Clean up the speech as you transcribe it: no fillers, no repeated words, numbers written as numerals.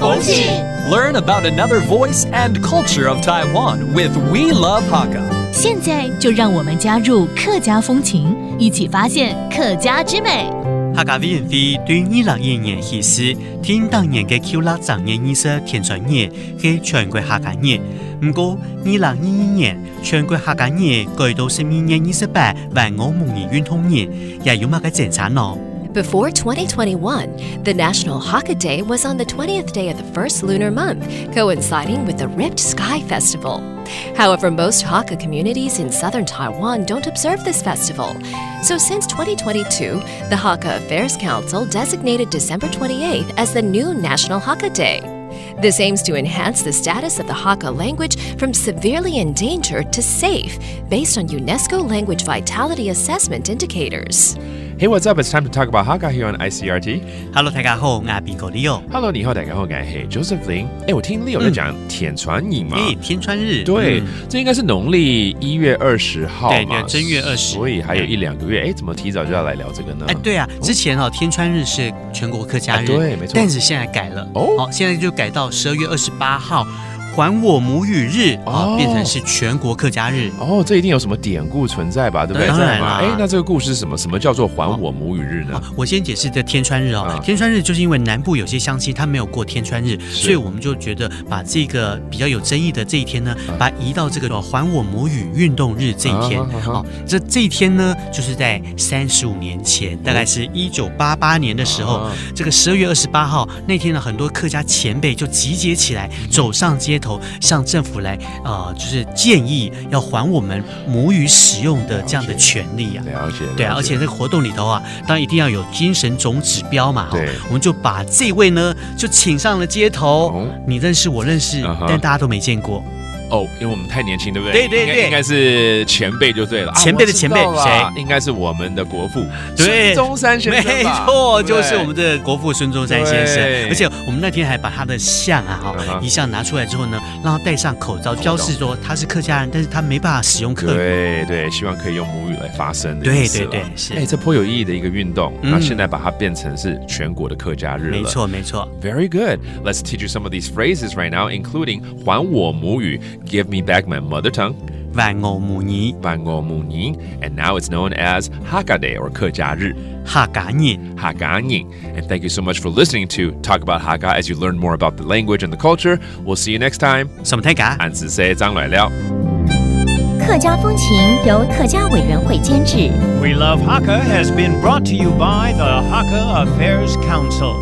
风情 Learn about another voice and culture of Taiwan with We Love Hakka. 现在就让我们加入客家风情，一起发现客家之美。客家委員會對2012年起時，天當年嘅9正年意思天傳日係全國客家日。不過2022年全國客家日改到12月28萬我母語運動日，又有乜嘅政策呢Before 2021, the National Hakka Day was on the 20th day of the first lunar month, coinciding with the Ripped Sky Festival. However, most Hakka communities in southern Taiwan don't observe this festival. So since 2022, the Hakka Affairs Council designated December 28th as the new National Hakka Day. This aims to enhance the status of the Hakka language from severely endangered to safe, based on UNESCO Language Vitality Assessment indicators. Hey, what's up? It's time to talk about Hakka here on ICRT. Hello， 大家好，我係邊個 Leo。Hello， 你好，大家好，我係 Josephine。我聽 Leo 在講天傳日嘛，天傳日，對，這應該是農曆1月20號嘛，對，正月20，所以還有1-2個月。怎麼提早就要來聊這個呢？對啊，之前天傳日是全國客家日，對，沒錯，但是現在改了，現在就改到12月28號。還我母語日變成是全國客家日這一定有什麼典故存在吧，對不對？當然啦。那這個故事是什麼？什麼叫做還我母語日呢？我先解釋這天傳日天傳日就是因為南部有些鄉親他沒有過天傳日，所以我們就覺得把這個比較有爭議的這一天呢，把它移到這個還我母語運動日這一天。這一天呢，就是在35年前，大概是1988年的時候，這個12月28號那天呢，很多客家前輩就集結起來，走上街頭向政府來就是建議要還我們母語使用的這樣的權利啊。了解。對啊，而且這個活動裡頭啊，當然一定要有精神總指標嘛。對，我們就把這位呢就請上了街頭。你認識我認識，但大家都沒見過。因為我們太年輕，對不對？對，應該是前輩就對了。前輩的前輩誰？應該是我們的國父孫中山先生。沒錯，就是我們的國父孫中山先生。而且我們那天還把他的像遺像拿出來之後呢，讓他戴上口罩，標示說他是客家人，但是他沒辦法使用客語。對，希望可以用母語來發聲。對，是。這頗有意義的一個運動。那現在把它變成是全國的客家日了。沒錯。Very good. Let's teach you some of these phrases right now, including 還我母語 Give me back my mother tongue. 還我母語 And now it's known as Hakka Day or 客家日 Hakka日 And thank you so much for listening to Talk About Hakka as you learn more about the language and the culture. We'll see you next time. 什麼大家俺是說張來了。客家風情由客家委員會監製。We Love Hakka has been brought to you by the Hakka Affairs Council.